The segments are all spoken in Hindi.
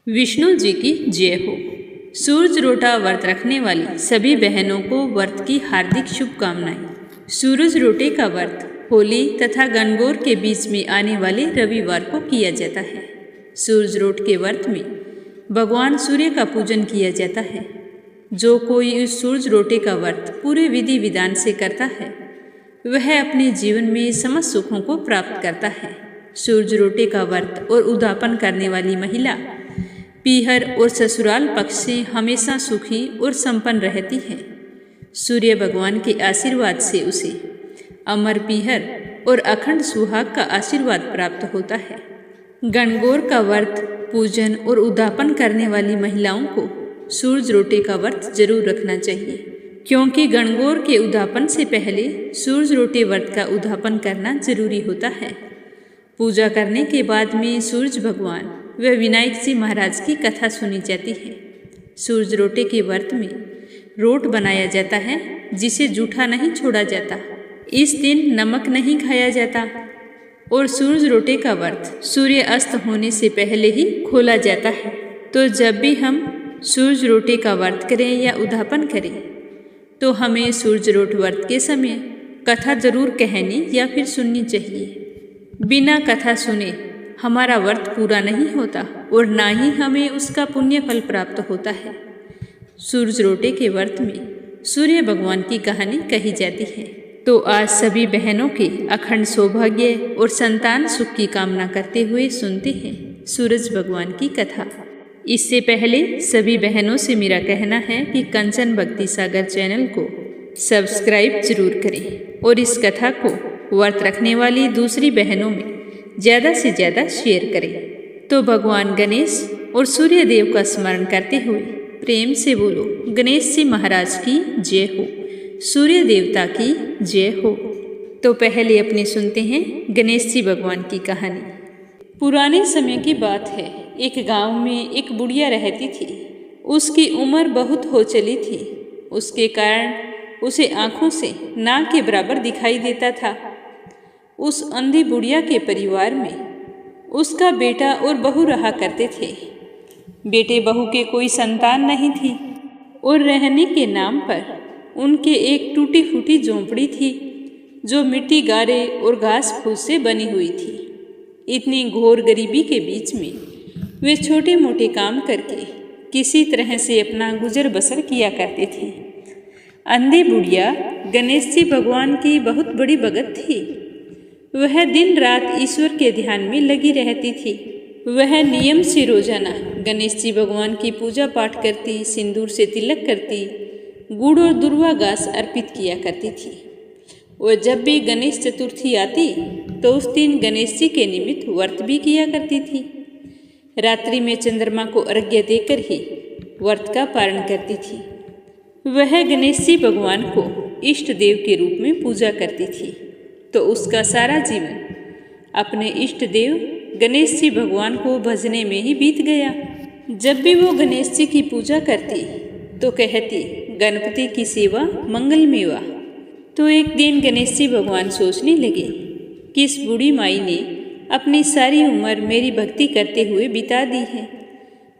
विष्णु जी की जय हो। सूरज रोटा व्रत रखने वाली सभी बहनों को व्रत की हार्दिक शुभकामनाएं। सूरज रोटे का व्रत होली तथा गणगौर के बीच में आने वाले रविवार को किया जाता है। सूरज रोट के व्रत में भगवान सूर्य का पूजन किया जाता है। जो कोई इस सूरज रोटे का व्रत पूरे विधि विधान से करता है वह अपने जीवन में समस्त सुखों को प्राप्त करता है। सूरज रोटे का व्रत और उद्यापन करने वाली महिला पीहर और ससुराल पक्ष से हमेशा सुखी और संपन्न रहती है। सूर्य भगवान के आशीर्वाद से उसे अमर पीहर और अखंड सुहाग का आशीर्वाद प्राप्त होता है। गणगौर का व्रत पूजन और उद्यापन करने वाली महिलाओं को सूरज रोटे का व्रत जरूर रखना चाहिए, क्योंकि गणगौर के उद्यापन से पहले सूरज रोटे व्रत का उद्यापन करना जरूरी होता है। पूजा करने के बाद में सूरज भगवान व विनायक जी महाराज की कथा सुनी जाती है। सूरज रोटे के व्रत में रोट बनाया जाता है जिसे जूठा नहीं छोड़ा जाता। इस दिन नमक नहीं खाया जाता और सूरज रोटे का व्रत सूर्य अस्त होने से पहले ही खोला जाता है। तो जब भी हम सूरज रोटे का व्रत करें या उद्यापन करें तो हमें सूरज रोट व्रत के समय कथा जरूर कहनी या फिर सुननी चाहिए। बिना कथा सुने हमारा व्रत पूरा नहीं होता और ना ही हमें उसका पुण्य फल प्राप्त होता है। सूरज रोटे के व्रत में सूर्य भगवान की कहानी कही जाती है। तो आज सभी बहनों के अखंड सौभाग्य और संतान सुख की कामना करते हुए सुनते हैं सूरज भगवान की कथा। इससे पहले सभी बहनों से मेरा कहना है कि कंचन भक्ति सागर चैनल को सब्सक्राइब जरूर करें और इस कथा को व्रत रखने वाली दूसरी बहनों में ज़्यादा से ज़्यादा शेयर करें। तो भगवान गणेश और सूर्य देव का स्मरण करते हुए प्रेम से बोलो, गणेश जी महाराज की जय हो, सूर्य देवता की जय हो। तो पहले अपने सुनते हैं गणेश जी भगवान की कहानी। पुराने समय की बात है। एक गांव में एक बुढ़िया रहती थी। उसकी उम्र बहुत हो चली थी। उसके कारण उसे आँखों से ना के बराबर दिखाई देता था। उस अंधी बुढ़िया के परिवार में उसका बेटा और बहू रहा करते थे। बेटे बहू के कोई संतान नहीं थी और रहने के नाम पर उनके एक टूटी फूटी झोंपड़ी थी जो मिट्टी गारे और घास फूस से बनी हुई थी। इतनी घोर गरीबी के बीच में वे छोटे मोटे काम करके किसी तरह से अपना गुजर बसर किया करते थे। अंधी बुढ़िया गणेश जी भगवान की बहुत बड़ी भगत थी। वह दिन रात ईश्वर के ध्यान में लगी रहती थी। वह नियम से रोजाना गणेश जी भगवान की पूजा पाठ करती, सिंदूर से तिलक करती, गुड़ और दुर्वा घास अर्पित किया करती थी। और जब भी गणेश चतुर्थी आती तो उस दिन गणेश जी के निमित्त व्रत भी किया करती थी। रात्रि में चंद्रमा को अर्घ्य देकर ही व्रत का पारण करती थी। वह गणेश जी भगवान को इष्ट देव के रूप में पूजा करती थी। तो उसका सारा जीवन अपने इष्ट देव गणेश जी भगवान को भजने में ही बीत गया। जब भी वो गणेश जी की पूजा करती तो कहती, गणपति की सेवा मंगल मेवा। तो एक दिन गणेश जी भगवान सोचने लगे कि इस बूढ़ी माई ने अपनी सारी उम्र मेरी भक्ति करते हुए बिता दी है,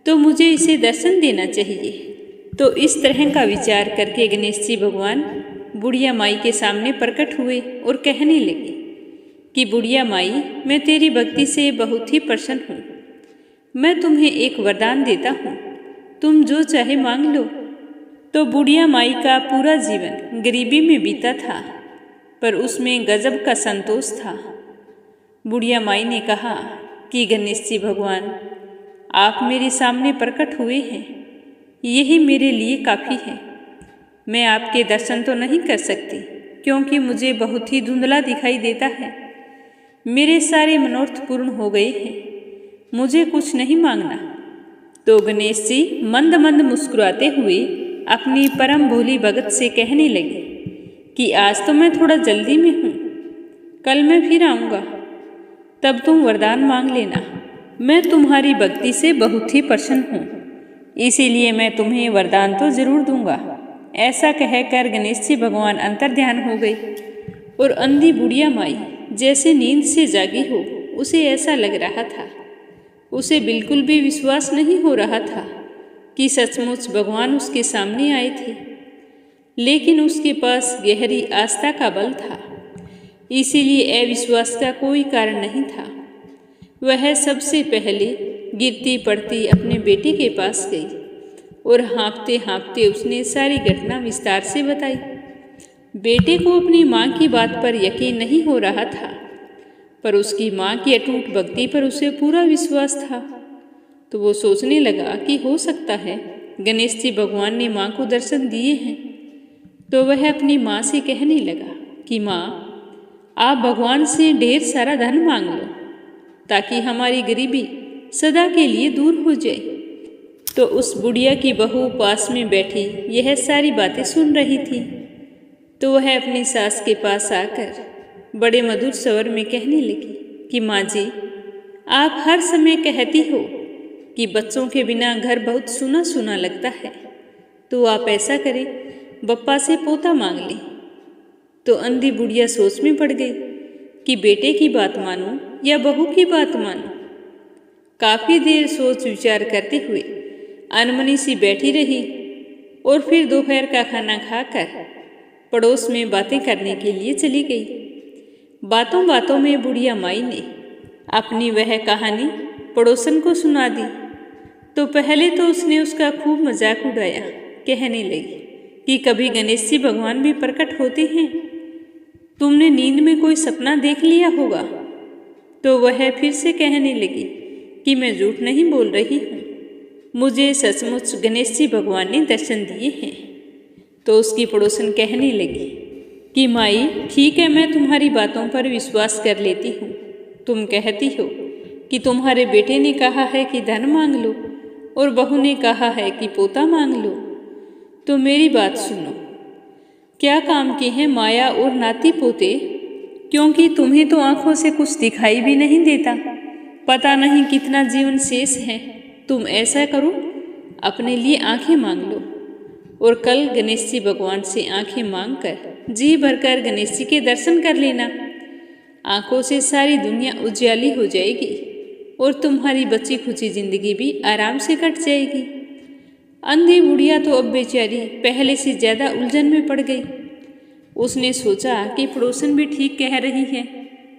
तो मुझे इसे दर्शन देना चाहिए। तो इस तरह का विचार करके गणेश जी भगवान बुढ़िया माई के सामने प्रकट हुए और कहने लगे कि बुढ़िया माई, मैं तेरी भक्ति से बहुत ही प्रसन्न हूँ। मैं तुम्हें एक वरदान देता हूँ, तुम जो चाहे मांग लो। तो बुढ़िया माई का पूरा जीवन गरीबी में बीता था, पर उसमें गजब का संतोष था। बुढ़िया माई ने कहा कि गणेश जी भगवान, आप मेरे सामने प्रकट हुए हैं, यही मेरे लिए काफ़ी है। मैं आपके दर्शन तो नहीं कर सकती क्योंकि मुझे बहुत ही धुंधला दिखाई देता है। मेरे सारे मनोरथ पूर्ण हो गए हैं, मुझे कुछ नहीं मांगना। तो गणेश जी मंद मंद मुस्कुराते हुए अपनी परम भोली भगत से कहने लगे कि आज तो मैं थोड़ा जल्दी में हूँ, कल मैं फिर आऊँगा, तब तुम वरदान मांग लेना। मैं तुम्हारी भक्ति से बहुत ही प्रसन्न हूँ, इसीलिए मैं तुम्हें वरदान तो जरूर दूंगा। ऐसा कहकर गणेश जी भगवान अंतर्ध्यान हो गए और अंधी बुढ़िया माई जैसे नींद से जागी हो, उसे ऐसा लग रहा था। उसे बिल्कुल भी विश्वास नहीं हो रहा था कि सचमुच भगवान उसके सामने आए थे, लेकिन उसके पास गहरी आस्था का बल था, इसीलिए अविश्वास का कोई कारण नहीं था। वह सबसे पहले गिरती पड़ती अपने बेटे के पास गई और हाँफते हाँफते उसने सारी घटना विस्तार से बताई। बेटे को अपनी माँ की बात पर यकीन नहीं हो रहा था, पर उसकी माँ की अटूट भक्ति पर उसे पूरा विश्वास था। तो वो सोचने लगा कि हो सकता है गणेश जी भगवान ने माँ को दर्शन दिए हैं। तो वह अपनी माँ से कहने लगा कि माँ, आप भगवान से ढेर सारा धन मांग लो ताकि हमारी गरीबी सदा के लिए दूर हो जाए। तो उस बुढ़िया की बहू पास में बैठी यह सारी बातें सुन रही थी। तो वह अपनी सास के पास आकर बड़े मधुर स्वर में कहने लगी कि माँ जी, आप हर समय कहती हो कि बच्चों के बिना घर बहुत सूना सूना लगता है, तो आप ऐसा करें, बप्पा से पोता मांग लें। तो अंधी बुढ़िया सोच में पड़ गई कि बेटे की बात मानूं या बहू की बात मानूं। काफी देर सोच विचार करते हुए अनमनी सी बैठी रही और फिर दोपहर का खाना खाकर पड़ोस में बातें करने के लिए चली गई। बातों बातों में बुढ़िया माई ने अपनी वह कहानी पड़ोसन को सुना दी। तो पहले तो उसने उसका खूब मजाक उड़ाया, कहने लगी कि कभी गणेश जी भगवान भी प्रकट होते हैं, तुमने नींद में कोई सपना देख लिया होगा। तो वह फिर से कहने लगी कि मैं झूठ नहीं बोल रही हूँ, मुझे सचमुच गणेश जी भगवान ने दर्शन दिए हैं। तो उसकी पड़ोसन कहने लगी कि माई, ठीक है, मैं तुम्हारी बातों पर विश्वास कर लेती हूँ। तुम कहती हो कि तुम्हारे बेटे ने कहा है कि धन मांग लो और बहू ने कहा है कि पोता मांग लो। तो मेरी बात सुनो, क्या काम के हैं माया और नाती पोते? क्योंकि तुम्हें तो आंखों से कुछ दिखाई भी नहीं देता, पता नहीं कितना जीवन शेष है। तुम ऐसा करो, अपने लिए आंखें मांग लो और कल गणेश जी भगवान से आंखें मांग कर जी भरकर गणेश जी के दर्शन कर लेना। आंखों से सारी दुनिया उजाली हो जाएगी और तुम्हारी बची खुची जिंदगी भी आराम से कट जाएगी। अंधी बुढ़िया तो अब बेचारी पहले से ज्यादा उलझन में पड़ गई। उसने सोचा कि पड़ोसन भी ठीक कह रही है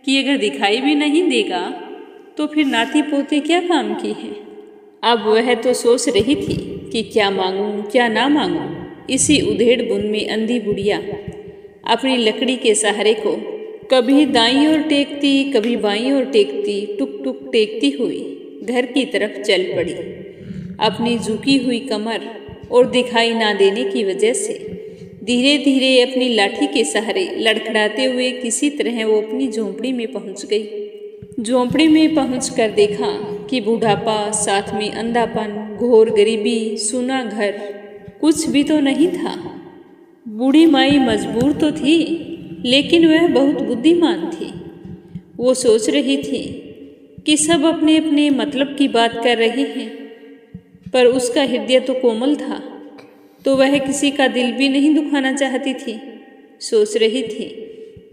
कि अगर दिखाई भी नहीं देगा तो फिर नाती पोते क्या काम की है। अब वह तो सोच रही थी कि क्या मांगूं क्या ना मांगूं। इसी उधेड़ बुन में अंधी बुढ़िया अपनी लकड़ी के सहारे को कभी दाईं ओर टेकती कभी बाईं ओर टेकती टुक टुक टेकती हुई घर की तरफ चल पड़ी। अपनी झुकी हुई कमर और दिखाई ना देने की वजह से धीरे धीरे अपनी लाठी के सहारे लड़खड़ाते हुए किसी तरह वो अपनी झोंपड़ी में पहुंच गई। झोंपड़ी में पहुंचकर देखा कि बुढ़ापा, साथ में अंधापन, घोर गरीबी, सूना घर, कुछ भी तो नहीं था। बूढ़ी माई मजबूर तो थी, लेकिन वह बहुत बुद्धिमान थी। वो सोच रही थी कि सब अपने अपने मतलब की बात कर रहे हैं, पर उसका हृदय तो कोमल था, तो वह किसी का दिल भी नहीं दुखाना चाहती थी। सोच रही थी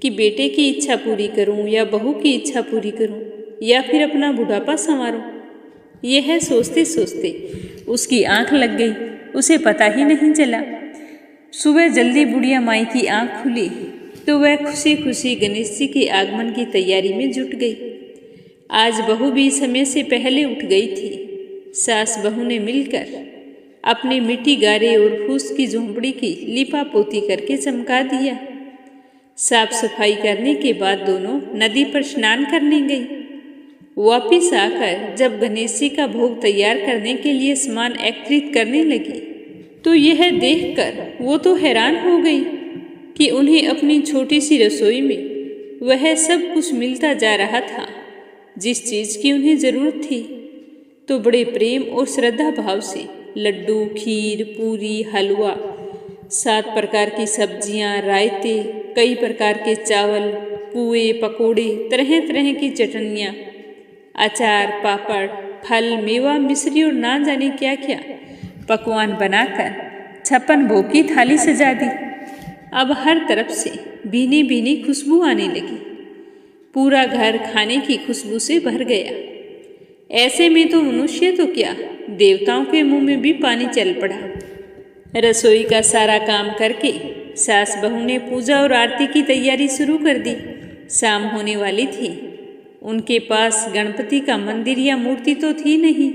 कि बेटे की इच्छा पूरी करूं या बहू की इच्छा पूरी करूं या फिर अपना बुढ़ापा संवारूं। यह सोचते सोचते उसकी आंख लग गई, उसे पता ही नहीं चला। सुबह जल्दी बुढ़िया माई की आंख खुली तो वह खुशी खुशी गणेश जी के आगमन की तैयारी में जुट गई। आज बहू भी समय से पहले उठ गई थी। सास बहू ने मिलकर अपने मिट्टी गारे और फूस की झोंपड़ी की लिपा पोती करके चमका दिया। साफ सफाई करने के बाद दोनों नदी पर स्नान करने गई। वापिस आकर जब गणेश जी का भोग तैयार करने के लिए सामान एकत्रित करने लगी तो यह देखकर वो तो हैरान हो गई कि उन्हें अपनी छोटी सी रसोई में वह सब कुछ मिलता जा रहा था जिस चीज की उन्हें जरूरत थी। तो बड़े प्रेम और श्रद्धा भाव से लड्डू, खीर, पूरी, हलवा, 7 प्रकार की सब्जियां, रायते, कई प्रकार के चावल, पुए, पकोड़े, तरह तरह की चटनियाँ, अचार, पापड़, फल, मेवा, मिश्री और ना जाने क्या क्या पकवान बनाकर 56 भोग की थाली सजा दी। अब हर तरफ से भीनी भीनी खुशबू आने लगी। पूरा घर खाने की खुशबू से भर गया। ऐसे में तो मनुष्य तो क्या, देवताओं के मुंह में भी पानी चल पड़ा। रसोई का सारा काम करके सास बहू ने पूजा और आरती की तैयारी शुरू कर दी। शाम होने वाली थी। उनके पास गणपति का मंदिर या मूर्ति तो थी नहीं,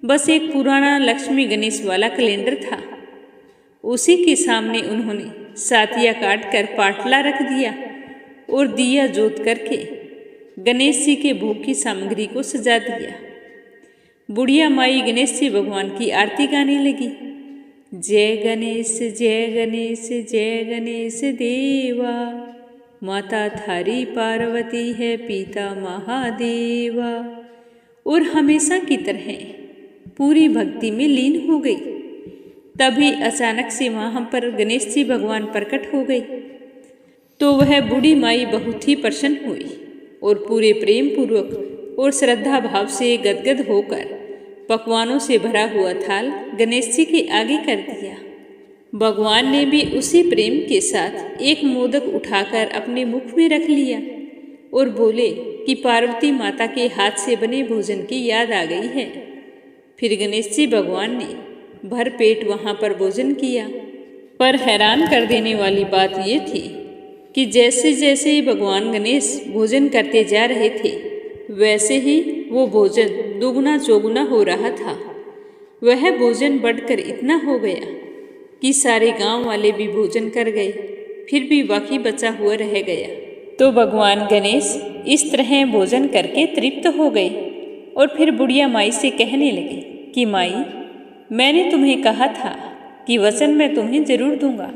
बस एक पुराना लक्ष्मी गणेश वाला कैलेंडर था। उसी के सामने उन्होंने सातिया काट कर पाटला रख दिया और दिया जोत करके गणेश जी के भोग की सामग्री को सजा दिया। बुढ़िया माई गणेश जी भगवान की आरती गाने लगी। जय गणेश जय गणेश जय गणेश देवा, माता थारी पार्वती है पिता महादेवा। और हमेशा की तरह पूरी भक्ति में लीन हो गई। तभी अचानक से वहाँ पर गणेश जी भगवान प्रकट हो गए। तो वह बूढ़ी माई बहुत ही प्रसन्न हुई और पूरे प्रेम पूर्वक और श्रद्धा भाव से गदगद होकर पकवानों से भरा हुआ थाल गणेश जी के आगे कर दिया। भगवान ने भी उसी प्रेम के साथ एक मोदक उठाकर अपने मुख में रख लिया और बोले कि पार्वती माता के हाथ से बने भोजन की याद आ गई है। फिर गणेश जी भगवान ने भर पेट वहाँ पर भोजन किया। पर हैरान कर देने वाली बात ये थी कि जैसे जैसे भगवान गणेश भोजन करते जा रहे थे, वैसे ही वो भोजन दुगना चौगुना हो रहा था। वह भोजन बढ़कर इतना हो गया कि सारे गांव वाले भी भोजन कर गए, फिर भी बाकी बचा हुआ रह गया। तो भगवान गणेश इस तरह भोजन करके तृप्त हो गए और फिर बुढ़िया माई से कहने लगे कि माई, मैंने तुम्हें कहा था कि वचन मैं तुम्हें जरूर दूंगा।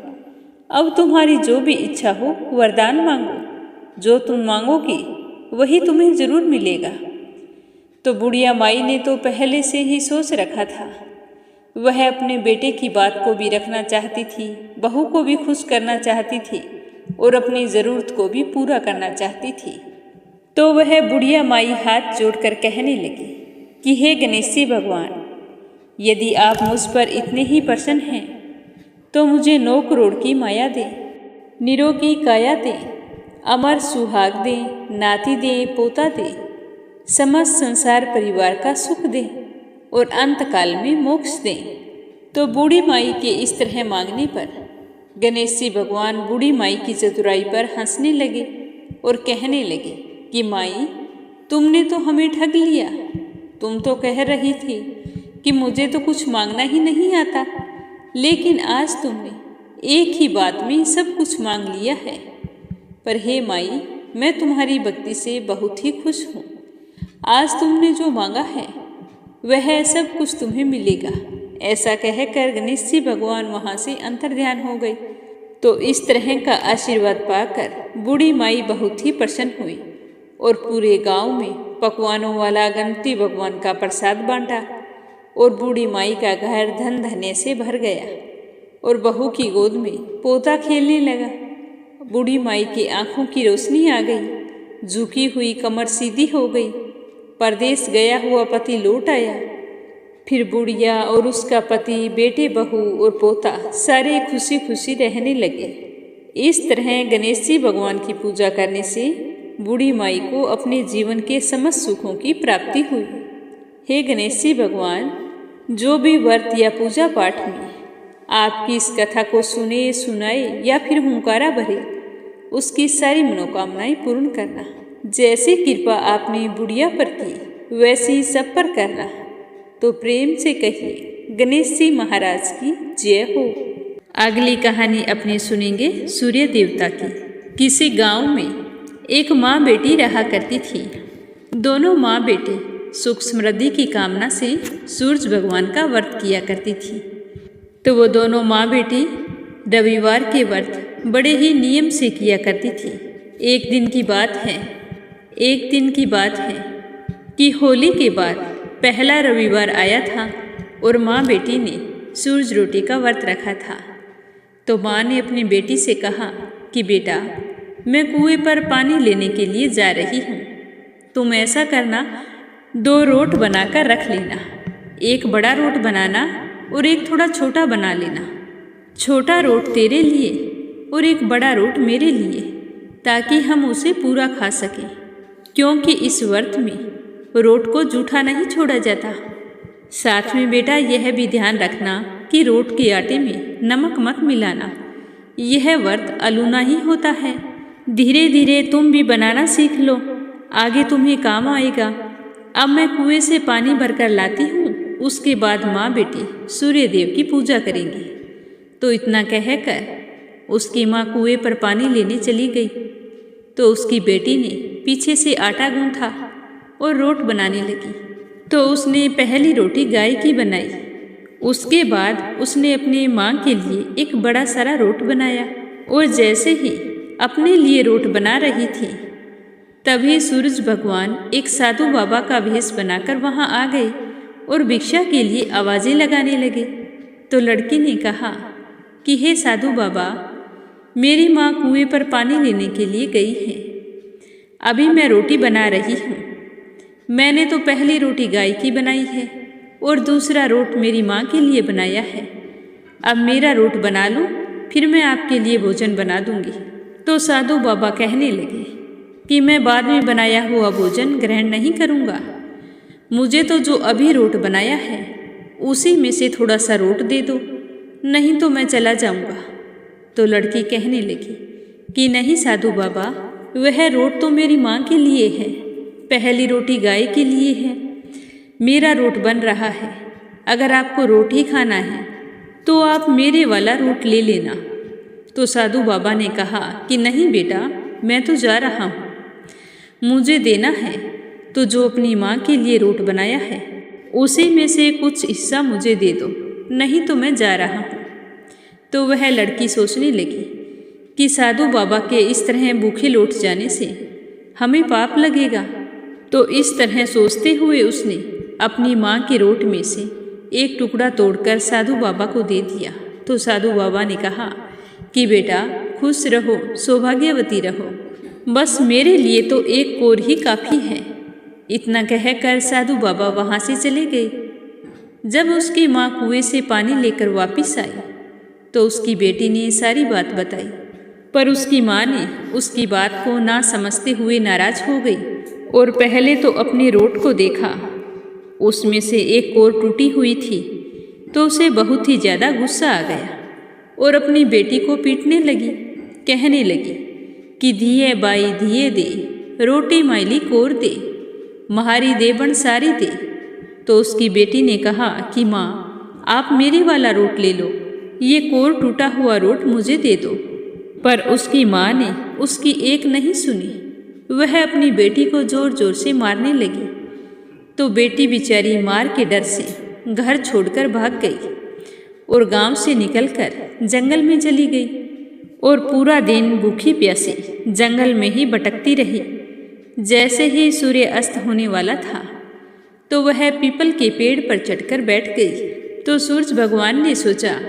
अब तुम्हारी जो भी इच्छा हो वरदान मांगो, जो तुम मांगोगी वही तुम्हें जरूर मिलेगा। तो बुढ़िया माई ने तो पहले से ही सोच रखा था। वह अपने बेटे की बात को भी रखना चाहती थी, बहू को भी खुश करना चाहती थी और अपनी ज़रूरत को भी पूरा करना चाहती थी। तो वह बुढ़िया माई हाथ जोड़कर कहने लगी कि हे गणेश जी भगवान, यदि आप मुझ पर इतने ही प्रसन्न हैं तो मुझे 9 करोड़ की माया दें, निरोगी काया दें, अमर सुहाग दें, नाती दें, पोता दें, समस्त संसार परिवार का सुख दें और अंतकाल में मोक्ष दें। तो बूढ़ी माई के इस तरह मांगने पर गणेश जी भगवान बूढ़ी माई की चतुराई पर हंसने लगे और कहने लगे कि माई, तुमने तो हमें ठग लिया। तुम तो कह रही थी कि मुझे तो कुछ मांगना ही नहीं आता, लेकिन आज तुमने एक ही बात में सब कुछ मांग लिया है। पर हे माई, मैं तुम्हारी भक्ति से बहुत ही खुश हूँ। आज तुमने जो मांगा है वह सब कुछ तुम्हें मिलेगा। ऐसा कहकर गणेश जी भगवान वहाँ से अंतर्ध्यान हो गए। तो इस तरह का आशीर्वाद पाकर बूढ़ी माई बहुत ही प्रसन्न हुई और पूरे गांव में पकवानों वाला गणपति भगवान का प्रसाद बांटा और बूढ़ी माई का घर धन धन्य से भर गया और बहू की गोद में पोता खेलने लगा। बूढ़ी माई की आंखों की रोशनी आ गई, झुकी हुई कमर सीधी हो गई। परदेश गया हुआ पति लौट आया। फिर बुढ़िया और उसका पति, बेटे, बहू और पोता सारे खुशी खुशी रहने लगे। इस तरह गणेश जी भगवान की पूजा करने से बूढ़ी माई को अपने जीवन के समस्त सुखों की प्राप्ति हुई। हे गणेश जी भगवान, जो भी व्रत या पूजा पाठ में आपकी इस कथा को सुने, सुनाए या फिर हुंकारा भरे, उसकी सारी मनोकामनाएं पूर्ण करना। जैसी कृपा आपने बुढ़िया पर की वैसी सब पर करना। तो प्रेम से कहिए गणेश जी महाराज की जय हो। अगली कहानी अपने सुनेंगे सूर्य देवता की। किसी गांव में एक माँ बेटी रहा करती थी। दोनों माँ बेटे सुख समृद्धि की कामना से सूरज भगवान का व्रत किया करती थी। तो वो दोनों माँ बेटी रविवार के व्रत बड़े ही नियम से किया करती थी। एक दिन की बात है कि होली के बाद पहला रविवार आया था और माँ बेटी ने सूरज रोटी का व्रत रखा था। तो माँ ने अपनी बेटी से कहा कि बेटा, मैं कुएं पर पानी लेने के लिए जा रही हूँ। तुम ऐसा करना, 2 रोट बनाकर रख लेना। एक बड़ा रोट बनाना और एक थोड़ा छोटा बना लेना। छोटा रोट तेरे लिए और एक बड़ा रोट मेरे लिए, ताकि हम उसे पूरा खा सकें। क्योंकि इस व्रत में रोट को जूठा नहीं छोड़ा जाता। साथ में बेटा यह भी ध्यान रखना कि रोट के आटे में नमक मत मिलाना। यह व्रत अलूना ही होता है। धीरे धीरे तुम भी बनाना सीख लो, आगे तुम्हें काम आएगा। अब मैं कुएं से पानी भरकर लाती हूँ, उसके बाद माँ बेटी सूर्य देव की पूजा करेंगी। तो इतना कहकर उसकी माँ कुएं पर पानी लेने चली गई। तो उसकी बेटी ने पीछे से आटा गूंथा और रोट बनाने लगी। तो उसने पहली रोटी गाय की बनाई। उसके बाद उसने अपने माँ के लिए एक बड़ा सारा रोट बनाया। और जैसे ही अपने लिए रोट बना रही थी, तभी सूरज भगवान एक साधु बाबा का भेष बनाकर वहाँ आ गए और भिक्षा के लिए आवाज़ें लगाने लगे। तो लड़की ने कहा कि हे साधु बाबा, मेरी माँ कुएं पर पानी लेने के लिए गई है। अभी मैं रोटी बना रही हूँ। मैंने तो पहली रोटी गाय की बनाई है और दूसरा रोट मेरी माँ के लिए बनाया है। अब मेरा रोट बना लूँ, फिर मैं आपके लिए भोजन बना दूँगी। तो साधु बाबा कहने लगे कि मैं बाद में बनाया हुआ भोजन ग्रहण नहीं करूँगा। मुझे तो जो अभी रोट बनाया है उसी में से थोड़ा सा रोट दे दो, नहीं तो मैं चला जाऊँगा। तो लड़की कहने लगी कि नहीं साधु बाबा, वह रोट तो मेरी माँ के लिए है, पहली रोटी गाय के लिए है। मेरा रोट बन रहा है। अगर आपको रोट ही खाना है तो आप मेरे वाला रोट ले लेना। तो साधु बाबा ने कहा कि नहीं बेटा, मैं तो जा रहा हूँ, मुझे देना है तो जो अपनी माँ के लिए रोट बनाया है उसी में से कुछ हिस्सा मुझे दे दो, नहीं तो मैं जा रहा हूँ। तो वह लड़की सोचने लगी कि साधु बाबा के इस तरह भूखे लौट जाने से हमें पाप लगेगा। तो इस तरह सोचते हुए उसने अपनी माँ के रोट में से एक टुकड़ा तोड़कर साधु बाबा को दे दिया। तो साधु बाबा ने कहा कि बेटा खुश रहो, सौभाग्यवती रहो, बस मेरे लिए तो एक कोर ही काफ़ी है। इतना कहकर साधु बाबा वहाँ से चले गए। जब उसकी माँ कुएं से पानी लेकर वापस आई तो उसकी बेटी ने सारी बात बताई, पर उसकी माँ ने उसकी बात को ना समझते हुए नाराज हो गई और पहले तो अपने रोट को देखा, उसमें से एक कोर टूटी हुई थी। तो उसे बहुत ही ज़्यादा गुस्सा आ गया और अपनी बेटी को पीटने लगी। कहने लगी कि धिये बाई धिये दे, रोटी माइली कोर दे, महारी दे बन सारी दे। तो उसकी बेटी ने कहा कि माँ, आप मेरे वाला रोट ले लो, ये कोर टूटा हुआ रोट मुझे दे दो। पर उसकी माँ ने उसकी एक नहीं सुनी। वह अपनी बेटी को जोर जोर से मारने लगी। तो बेटी बेचारी मार के डर से घर छोड़कर भाग गई और गांव से निकलकर जंगल में चली गई और पूरा दिन भूखी प्यासी जंगल में ही भटकती रही। जैसे ही सूर्य अस्त होने वाला था तो वह पीपल के पेड़ पर चढ़कर बैठ गई। तो सूरज भगवान ने सोचा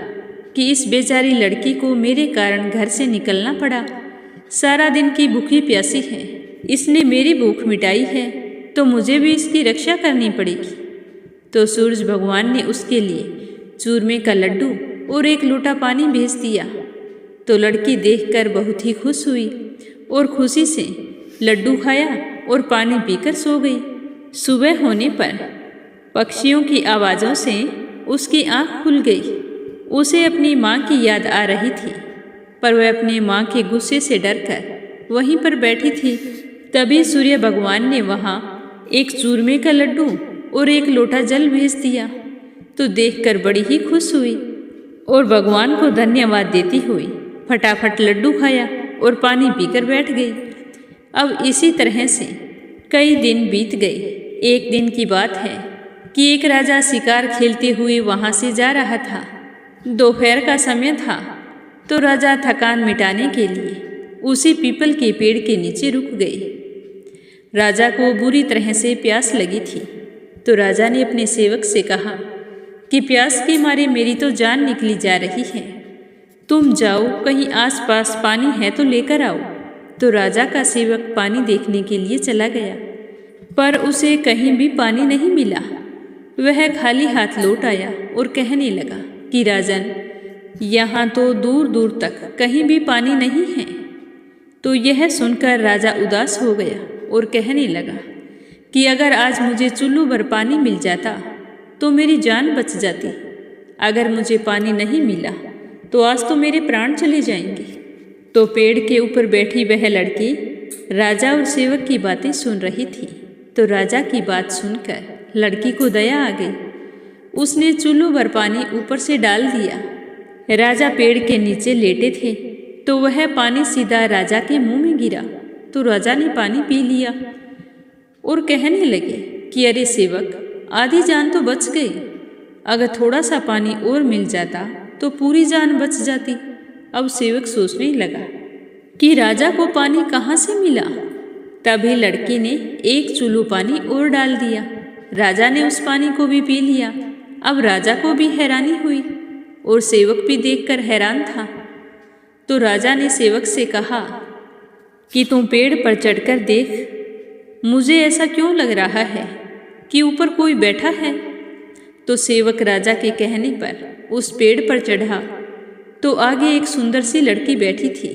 कि इस बेचारी लड़की को मेरे कारण घर से निकलना पड़ा। सारा दिन की भूखी प्यासी है, इसने मेरी भूख मिटाई है तो मुझे भी इसकी रक्षा करनी पड़ेगी। तो सूरज भगवान ने उसके लिए चूरमे का लड्डू और एक लोटा पानी भेज दिया। तो लड़की देखकर बहुत ही खुश हुई और खुशी से लड्डू खाया और पानी पीकर सो गई। सुबह होने पर पक्षियों की आवाज़ों से उसकी आँख खुल गई। उसे अपनी माँ की याद आ रही थी, पर वह अपनी माँ के गुस्से से डरकर वहीं पर बैठी थी। तभी सूर्य भगवान ने वहाँ एक चूरमे का लड्डू और एक लोटा जल भेज दिया। तो देखकर बड़ी ही खुश हुई और भगवान को धन्यवाद देती हुई फटाफट लड्डू खाया और पानी पीकर बैठ गई। अब इसी तरह से कई दिन बीत गए। एक दिन की बात है कि एक राजा शिकार खेलते हुए वहाँ से जा रहा था। दोपहर का समय था तो राजा थकान मिटाने के लिए उसी पीपल के पेड़ के नीचे रुक गए। राजा को बुरी तरह से प्यास लगी थी। तो राजा ने अपने सेवक से कहा कि प्यास के मारे मेरी तो जान निकली जा रही है, तुम जाओ कहीं आसपास पानी है तो लेकर आओ। तो राजा का सेवक पानी देखने के लिए चला गया, पर उसे कहीं भी पानी नहीं मिला। वह खाली हाथ लौट आया और कहने लगा कि राजन, यहाँ तो दूर दूर तक कहीं भी पानी नहीं है। तो यह सुनकर राजा उदास हो गया और कहने लगा कि अगर आज मुझे चुल्लू भर पानी मिल जाता तो मेरी जान बच जाती, अगर मुझे पानी नहीं मिला तो आज तो मेरे प्राण चले जाएंगे। तो पेड़ के ऊपर बैठी वह लड़की राजा और सेवक की बातें सुन रही थी। तो राजा की बात सुनकर लड़की को दया आ गई। उसने चुल्लू भर पानी ऊपर से डाल दिया। राजा पेड़ के नीचे लेटे थे तो वह पानी सीधा राजा के मुंह में गिरा। तो राजा ने पानी पी लिया और कहने लगे कि अरे सेवक, आधी जान तो बच गई, अगर थोड़ा सा पानी और मिल जाता तो पूरी जान बच जाती। अब सेवक सोचने लगा कि राजा को पानी कहाँ से मिला। तभी लड़की ने एक चुल्लू पानी और डाल दिया। राजा ने उस पानी को भी पी लिया। अब राजा को भी हैरानी हुई और सेवक भी देखकर हैरान था। तो राजा ने सेवक से कहा कि तुम पेड़ पर चढ़कर देख, मुझे ऐसा क्यों लग रहा है कि ऊपर कोई बैठा है। तो सेवक राजा के कहने पर उस पेड़ पर चढ़ा तो आगे एक सुंदर सी लड़की बैठी थी।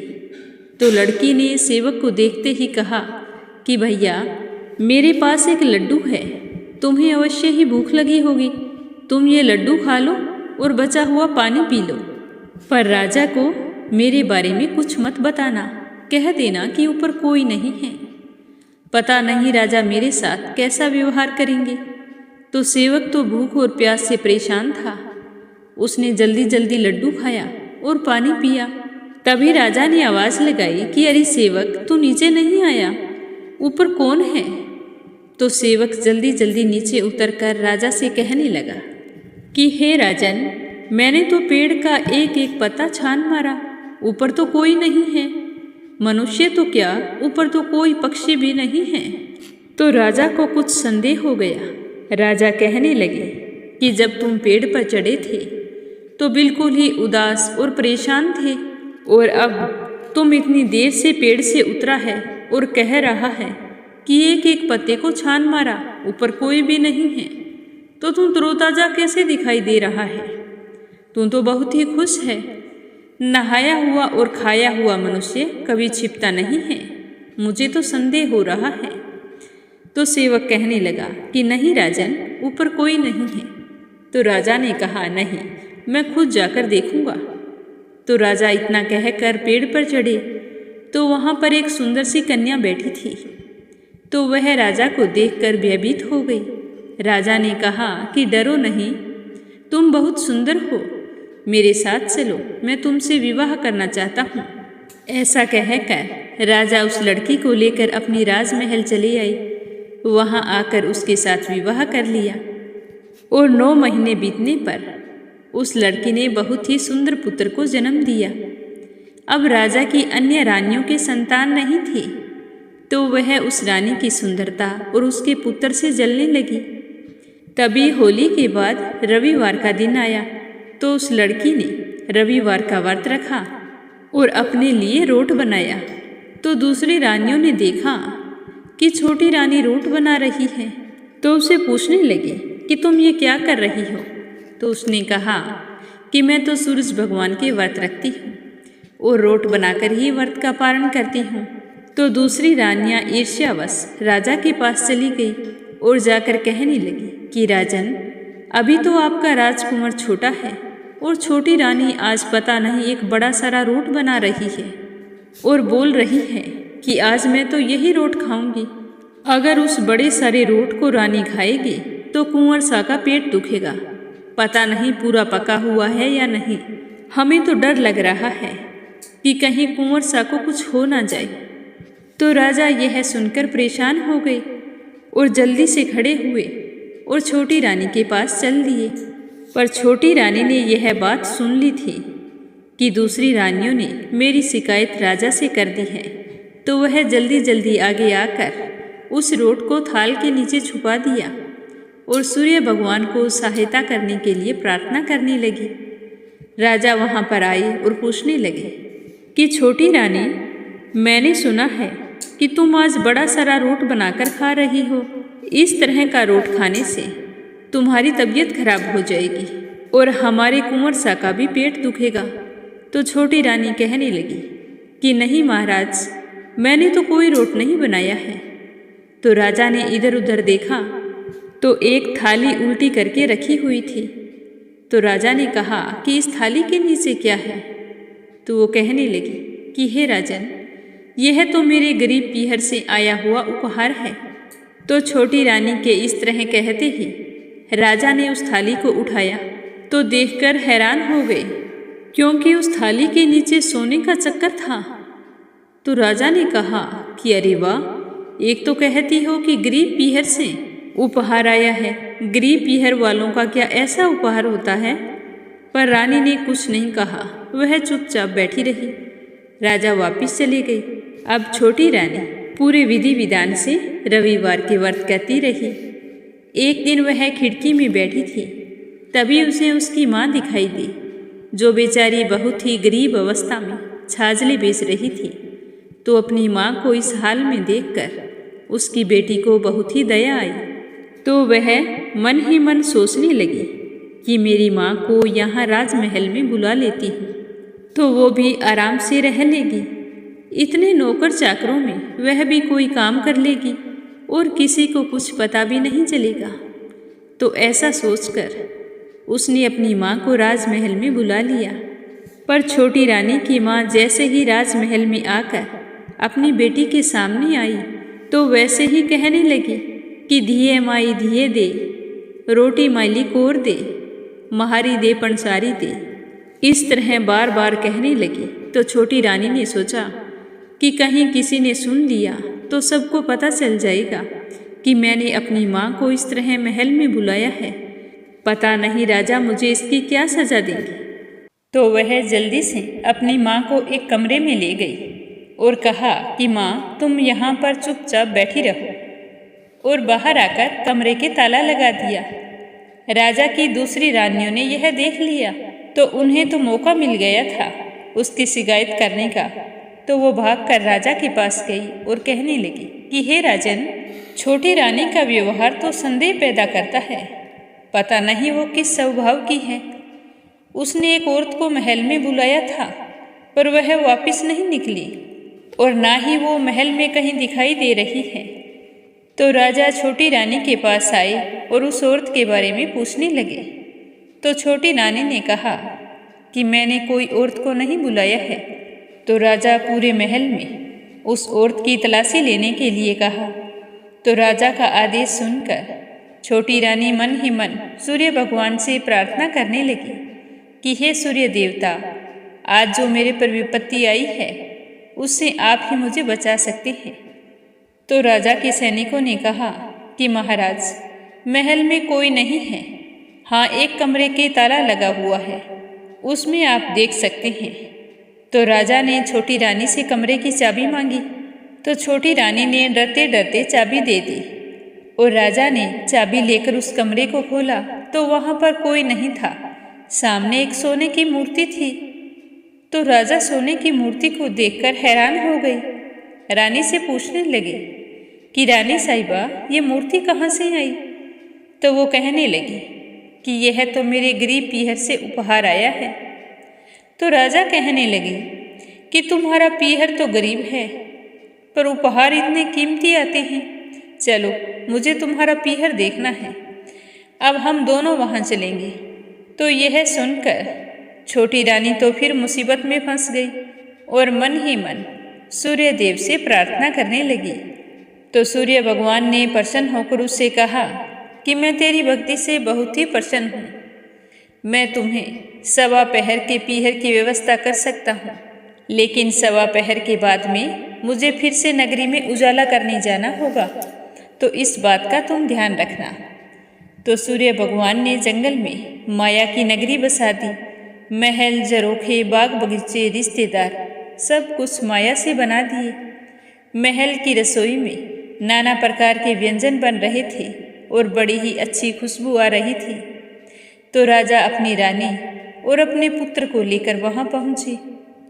तो लड़की ने सेवक को देखते ही कहा कि भैया, मेरे पास एक लड्डू है, तुम्हें अवश्य ही भूख लगी होगी, तुम ये लड्डू खा लो और बचा हुआ पानी पी लो। पर राजा को मेरे बारे में कुछ मत बताना, कह देना कि ऊपर कोई नहीं है, पता नहीं राजा मेरे साथ कैसा व्यवहार करेंगे। तो सेवक तो भूख और प्यास से परेशान था। उसने जल्दी जल्दी लड्डू खाया और पानी पिया। तभी राजा ने आवाज़ लगाई कि अरे सेवक, तू नीचे नहीं आया, ऊपर कौन है। तो सेवक जल्दी जल्दी नीचे उतरकर राजा से कहने लगा कि हे राजन, मैंने तो पेड़ का एक एक पत्ता छान मारा, ऊपर तो कोई नहीं है, मनुष्य तो क्या, ऊपर तो कोई पक्षी भी नहीं है। तो राजा को कुछ संदेह हो गया। राजा कहने लगे कि जब तुम पेड़ पर चढ़े थे तो बिल्कुल ही उदास और परेशान थे, और अब तुम इतनी देर से पेड़ से उतरा है और कह रहा है कि एक एक पत्ते को छान मारा, ऊपर कोई भी नहीं है, तो तुम तरोताजा कैसे दिखाई दे रहा है। तुम तो बहुत ही खुश है। नहाया हुआ और खाया हुआ मनुष्य कभी छिपता नहीं है, मुझे तो संदेह हो रहा है। तो सेवक कहने लगा कि नहीं राजन, ऊपर कोई नहीं है। तो राजा ने कहा नहीं, मैं खुद जाकर देखूंगा। तो राजा इतना कहकर पेड़ पर चढ़े तो वहाँ पर एक सुंदर सी कन्या बैठी थी। तो वह राजा को देखकर भयभीत हो गई। राजा ने कहा कि डरो नहीं, तुम बहुत सुंदर हो, मेरे साथ चलो, मैं तुमसे विवाह करना चाहता हूँ। ऐसा कहकर राजा उस लड़की को लेकर अपनी राजमहल चले आए। वहाँ आकर उसके साथ विवाह कर लिया और 9 महीने बीतने पर उस लड़की ने बहुत ही सुंदर पुत्र को जन्म दिया। अब राजा की अन्य रानियों के संतान नहीं थी, तो वह उस रानी की सुंदरता और उसके पुत्र से जलने लगी। तभी होली के बाद रविवार का दिन आया तो उस लड़की ने रविवार का व्रत रखा और अपने लिए रोट बनाया। तो दूसरी रानियों ने देखा कि छोटी रानी रोट बना रही है, तो उसे पूछने लगे कि तुम ये क्या कर रही हो। तो उसने कहा कि मैं तो सूरज भगवान के व्रत रखती हूँ और रोट बनाकर ही व्रत का पारण करती हूँ। तो दूसरी रानियाँ ईर्ष्यावश राजा के पास चली गई और जाकर कहने लगी कि राजन, अभी तो आपका राजकुमार छोटा है और छोटी रानी आज पता नहीं एक बड़ा सारा रोट बना रही है और बोल रही है कि आज मैं तो यही रोट खाऊंगी। अगर उस बड़े सारे रोट को रानी खाएगी तो कुंवर सा का पेट दुखेगा, पता नहीं पूरा पका हुआ है या नहीं। हमें तो डर लग रहा है कि कहीं कुंवर सा को कुछ हो ना जाए। तो राजा यह सुनकर परेशान हो गए और जल्दी से खड़े हुए और छोटी रानी के पास चल दिए। पर छोटी रानी ने यह बात सुन ली थी कि दूसरी रानियों ने मेरी शिकायत राजा से कर दी है, तो वह जल्दी जल्दी आगे आकर उस रोट को थाल के नीचे छुपा दिया और सूर्य भगवान को सहायता करने के लिए प्रार्थना करने लगी। राजा वहाँ पर आए और पूछने लगे कि छोटी रानी, मैंने सुना है कि तुम आज बड़ा सारा रोट बनाकर खा रही हो। इस तरह का रोट खाने से तुम्हारी तबीयत खराब हो जाएगी और हमारे कुंवर सा का भी पेट दुखेगा। तो छोटी रानी कहने लगी कि नहीं महाराज, मैंने तो कोई रोट नहीं बनाया है। तो राजा ने इधर उधर देखा तो एक थाली उल्टी करके रखी हुई थी। तो राजा ने कहा कि इस थाली के नीचे क्या है? तो वो कहने लगी कि हे राजन, यह तो मेरे गरीब पीहर से आया हुआ उपहार है। तो छोटी रानी के इस तरह कहते ही राजा ने उस थाली को उठाया तो देखकर हैरान हो गए, क्योंकि उस थाली के नीचे सोने का चक्कर था। तो राजा ने कहा कि अरे वाह, एक तो कहती हो कि गरीब पीहर से उपहार आया है, गरीब पीहर वालों का क्या ऐसा उपहार होता है? पर रानी ने कुछ नहीं कहा, वह चुपचाप बैठी रही। राजा वापिस चले गए। अब छोटी रानी पूरे विधि विधान से रविवार के व्रत करती रही। एक दिन वह खिड़की में बैठी थी, तभी उसे उसकी माँ दिखाई दी, जो बेचारी बहुत ही गरीब अवस्था में छाजले बेच रही थी। तो अपनी माँ को इस हाल में देखकर उसकी बेटी को बहुत ही दया आई। तो वह मन ही मन सोचने लगी कि मेरी माँ को यहाँ राजमहल में बुला लेती हूँ, तो वो भी आराम से रह लेगी। इतने नौकर चाकरों में वह भी कोई काम कर लेगी और किसी को कुछ पता भी नहीं चलेगा। तो ऐसा सोचकर उसने अपनी माँ को राजमहल में बुला लिया। पर छोटी रानी की माँ जैसे ही राजमहल में आकर अपनी बेटी के सामने आई तो वैसे ही कहने लगी कि धिये माई धिये दे, रोटी माइली कोर दे, महारी दे पंसारी दे। इस तरह बार बार कहने लगी। तो छोटी रानी ने सोचा कि कहीं किसी ने सुन लिया तो सबको पता चल जाएगा कि मैंने अपनी माँ को इस तरह महल में बुलाया है। पता नहीं राजा मुझे इसकी क्या सजा देंगे। तो वह जल्दी से अपनी माँ को एक कमरे में ले गई और कहा कि माँ, तुम यहाँ पर चुपचाप बैठी रहो, और बाहर आकर कमरे के ताला लगा दिया। राजा की दूसरी रानियों ने यह देख लिया तो उन्हें तो मौका मिल गया था उसकी शिकायत करने का। तो वो भागकर राजा के पास गई और कहने लगी कि हे राजन, छोटी रानी का व्यवहार तो संदेह पैदा करता है। पता नहीं वो किस स्वभाव की है। उसने एक औरत को महल में बुलाया था, पर वह वापस नहीं निकली और ना ही वो महल में कहीं दिखाई दे रही है। तो राजा छोटी रानी के पास आए और उस औरत के बारे में पूछने लगे। तो छोटी रानी ने कहा कि मैंने कोई औरत को नहीं बुलाया है। तो राजा पूरे महल में उस औरत की तलाशी लेने के लिए कहा। तो राजा का आदेश सुनकर छोटी रानी मन ही मन सूर्य भगवान से प्रार्थना करने लगी कि हे सूर्य देवता, आज जो मेरे पर विपत्ति आई है उससे आप ही मुझे बचा सकते हैं। तो राजा के सैनिकों ने कहा कि महाराज, महल में कोई नहीं है। हाँ, एक कमरे के ताला लगा हुआ है, उसमें आप देख सकते हैं। तो राजा ने छोटी रानी से कमरे की चाबी मांगी। तो छोटी रानी ने डरते डरते चाबी दे दी और राजा ने चाबी लेकर उस कमरे को खोला तो वहाँ पर कोई नहीं था। सामने एक सोने की मूर्ति थी। तो राजा सोने की मूर्ति को देखकर हैरान हो गई। रानी से पूछने लगे कि रानी साहिबा, ये मूर्ति कहाँ से आई? तो वो कहने लगी कि यह तो मेरे गरीब पीहर से उपहार आया है। तो राजा कहने लगे कि तुम्हारा पीहर तो गरीब है, पर उपहार इतने कीमती आते हैं। चलो, मुझे तुम्हारा पीहर देखना है। अब हम दोनों वहाँ चलेंगे। तो यह सुनकर छोटी रानी तो फिर मुसीबत में फंस गई और मन ही मन सूर्य देव से प्रार्थना करने लगी। तो सूर्य भगवान ने प्रसन्न होकर उससे कहा कि मैं तेरी भक्ति से बहुत ही प्रसन्न हूँ। मैं तुम्हें सवा पहर के पीहर की व्यवस्था कर सकता हूँ, लेकिन सवा पहर के बाद में मुझे फिर से नगरी में उजाला करने जाना होगा, तो इस बात का तुम ध्यान रखना। तो सूर्य भगवान ने जंगल में माया की नगरी बसा दी। महल, झरोखे, बाग बगीचे, रिश्तेदार सब कुछ माया से बना दिए। महल की रसोई में नाना प्रकार के व्यंजन बन रहे थे और बड़ी ही अच्छी खुशबू आ रही थी। तो राजा अपनी रानी और अपने पुत्र को लेकर वहां पहुंचे।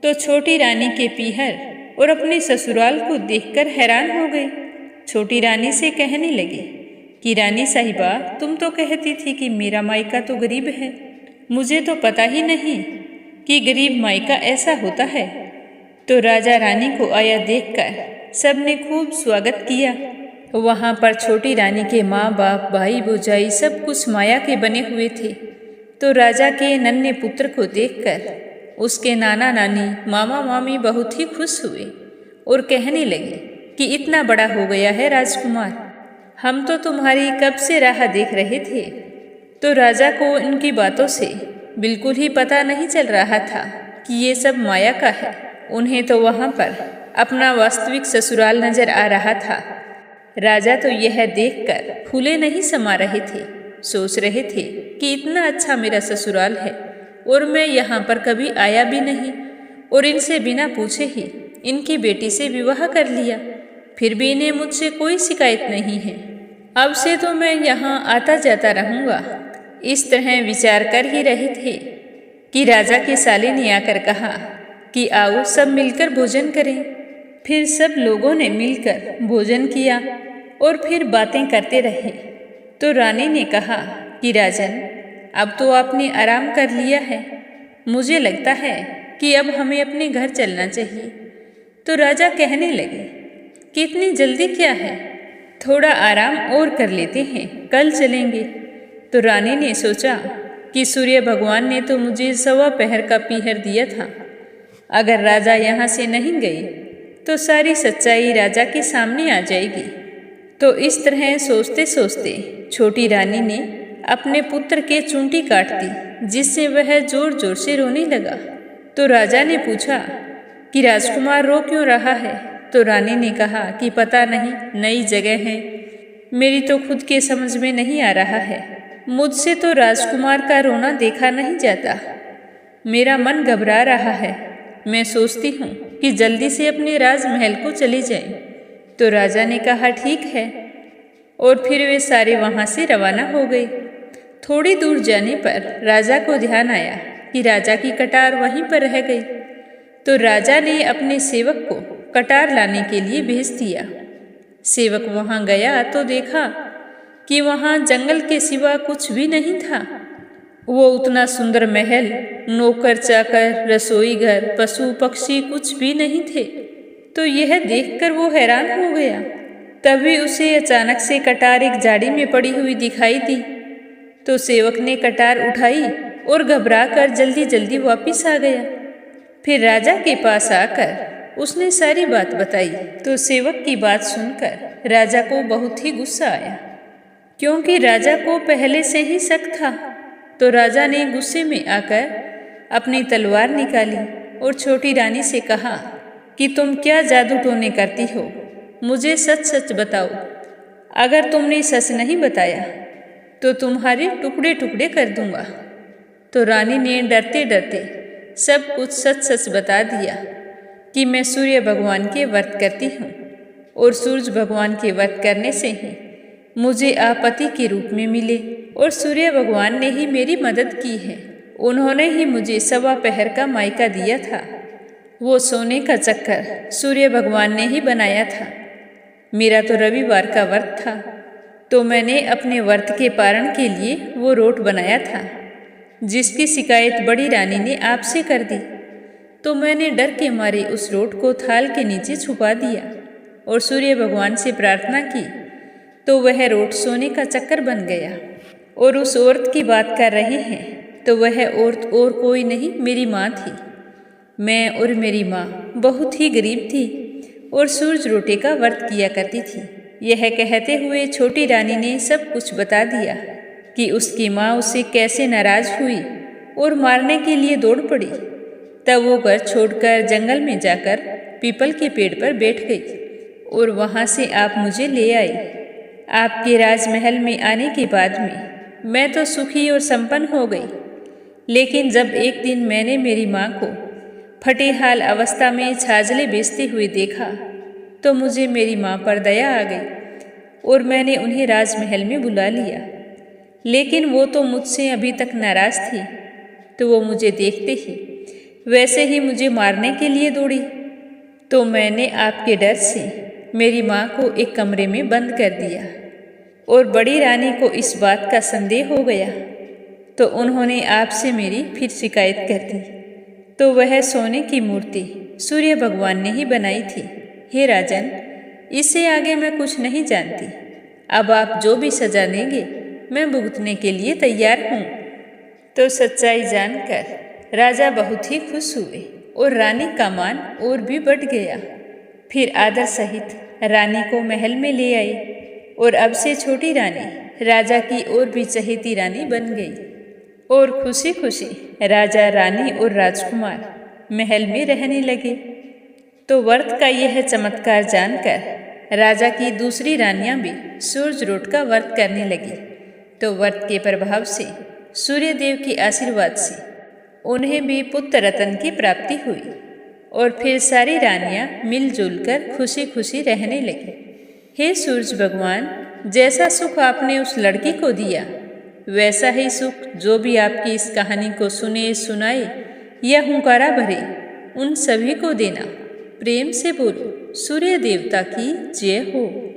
तो छोटी रानी के पीहर और अपने ससुराल को देखकर हैरान हो गई। छोटी रानी से कहने लगे कि रानी साहिबा, तुम तो कहती थी कि मेरा मायका तो गरीब है। मुझे तो पता ही नहीं कि गरीब मायका ऐसा होता है। तो राजा रानी को आया देखकर सबने खूब स्वागत किया वहाँ पर छोटी रानी के माँ बाप, भाई भौजाई सब कुछ माया के बने हुए थे। तो राजा के नन्हे पुत्र को देखकर उसके नाना नानी, मामा मामी बहुत ही खुश हुए और कहने लगे कि इतना बड़ा हो गया है राजकुमार, हम तो तुम्हारी कब से राह देख रहे थे। तो राजा को इनकी बातों से बिल्कुल ही पता नहीं चल रहा था कि ये सब माया का है। उन्हें तो वहाँ पर अपना वास्तविक ससुराल नजर आ रहा था। राजा तो यह देखकर फूले नहीं समा रहे थे, सोच रहे थे कि इतना अच्छा मेरा ससुराल है और मैं यहाँ पर कभी आया भी नहीं, और इनसे बिना पूछे ही इनकी बेटी से विवाह कर लिया, फिर भी इन्हें मुझसे कोई शिकायत नहीं है। अब से तो मैं यहाँ आता जाता रहूँगा। इस तरह विचार कर ही रहे थे कि राजा की साली ने आकर कहा कि आओ सब मिलकर भोजन करें। फिर सब लोगों ने मिलकर भोजन किया और फिर बातें करते रहे। तो रानी ने कहा कि राजन, अब तो आपने आराम कर लिया है, मुझे लगता है कि अब हमें अपने घर चलना चाहिए। तो राजा कहने लगे कि इतनी जल्दी क्या है, थोड़ा आराम और कर लेते हैं, कल चलेंगे। तो रानी ने सोचा कि सूर्य भगवान ने तो मुझे 1.25 पहर का पीहर दिया था, अगर राजा यहाँ से नहीं गए तो सारी सच्चाई राजा के सामने आ जाएगी। तो इस तरह सोचते सोचते छोटी रानी ने अपने पुत्र के चूंटी काट दी, जिससे वह जोर जोर से रोने लगा। तो राजा ने पूछा कि राजकुमार रो क्यों रहा है। तो रानी ने कहा कि पता नहीं, नई जगह है, मेरी तो खुद के समझ में नहीं आ रहा है, मुझसे तो राजकुमार का रोना देखा नहीं जाता, मेरा मन घबरा रहा है, मैं सोचती हूँ कि जल्दी से अपने राजमहल को चले जाएं। तो राजा ने कहा ठीक है, और फिर वे सारे वहाँ से रवाना हो गए। थोड़ी दूर जाने पर राजा को ध्यान आया कि राजा की कटार वहीं पर रह गई। तो राजा ने अपने सेवक को कटार लाने के लिए भेज दिया। सेवक वहाँ गया तो देखा कि वहाँ जंगल के सिवा कुछ भी नहीं था। वो उतना सुंदर महल, नौकर चाकर, रसोई घर, पशु पक्षी कुछ भी नहीं थे। तो यह देखकर वो हैरान हो गया। तभी उसे अचानक से कटार एक झाड़ी में पड़ी हुई दिखाई दी। तो सेवक ने कटार उठाई और घबराकर जल्दी जल्दी वापिस आ गया। फिर राजा के पास आकर उसने सारी बात बताई। तो सेवक की बात सुनकर राजा को बहुत ही गुस्सा आया, क्योंकि राजा को पहले से ही शक था। तो राजा ने गुस्से में आकर अपनी तलवार निकाली और छोटी रानी से कहा कि तुम क्या जादू टोने करती हो, मुझे सच सच बताओ, अगर तुमने सच नहीं बताया तो तुम्हारे टुकड़े टुकड़े कर दूंगा। तो रानी ने डरते डरते सब कुछ सच सच बता दिया कि मैं सूर्य भगवान के व्रत करती हूँ और सूरज भगवान के व्रत करने से ही मुझे आप पति के रूप में मिले, और सूर्य भगवान ने ही मेरी मदद की है। उन्होंने ही मुझे 1.25 पहर का मायका दिया था। वो सोने का चक्कर सूर्य भगवान ने ही बनाया था। मेरा तो रविवार का व्रत था, तो मैंने अपने व्रत के पारण के लिए वो रोट बनाया था, जिसकी शिकायत बड़ी रानी ने आपसे कर दी। तो मैंने डर के मारे उस रोट को थाल के नीचे छुपा दिया और सूर्य भगवान से प्रार्थना की, तो वह रोट सोने का चक्कर बन गया। और उस औरत की बात कर रहे हैं तो वह औरत और कोई नहीं, मेरी माँ थी। मैं और मेरी माँ बहुत ही गरीब थी और सूरज रोटे का व्रत किया करती थी। यह कहते हुए छोटी रानी ने सब कुछ बता दिया कि उसकी माँ उससे कैसे नाराज हुई और मारने के लिए दौड़ पड़ी। तब वो घर छोड़कर जंगल में जाकर पीपल के पेड़ पर बैठ गई और वहाँ से आप मुझे ले आए। आपके राजमहल में आने के बाद में मैं तो सुखी और संपन्न हो गई, लेकिन जब एक दिन मैंने मेरी माँ को फटे हाल अवस्था में छाजले बेचते हुए देखा तो मुझे मेरी माँ पर दया आ गई और मैंने उन्हें राजमहल में बुला लिया। लेकिन वो तो मुझसे अभी तक नाराज थी, तो वो मुझे देखते ही वैसे ही मुझे मारने के लिए दौड़ी। तो मैंने आपके डर से मेरी माँ को एक कमरे में बंद कर दिया और बड़ी रानी को इस बात का संदेह हो गया, तो उन्होंने आपसे मेरी फिर शिकायत कर दी। तो वह सोने की मूर्ति सूर्य भगवान ने ही बनाई थी। हे राजन, इससे आगे मैं कुछ नहीं जानती। अब आप जो भी सजा देंगे मैं भुगतने के लिए तैयार हूँ। तो सच्चाई जानकर राजा बहुत ही खुश हुए और रानी का मान और भी बढ़ गया। फिर आदर सहित रानी को महल में ले आए और अब से छोटी रानी राजा की और भी चहेती रानी बन गई और खुशी खुशी राजा, रानी और राजकुमार महल में रहने लगे। तो व्रत का यह चमत्कार जानकर राजा की दूसरी रानियां भी सूरजरोट का व्रत करने लगी। तो व्रत के प्रभाव से सूर्य देव के आशीर्वाद से उन्हें भी पुत्र रत्न की प्राप्ति हुई और फिर सारी रानियां मिलजुल कर खुशी खुशी रहने लगी। हे सूरज भगवान, जैसा सुख आपने उस लड़की को दिया वैसा ही सुख जो भी आपकी इस कहानी को सुने, सुनाए या हुंकारा भरे उन सभी को देना। प्रेम से बोलो सूर्य देवता की जय हो।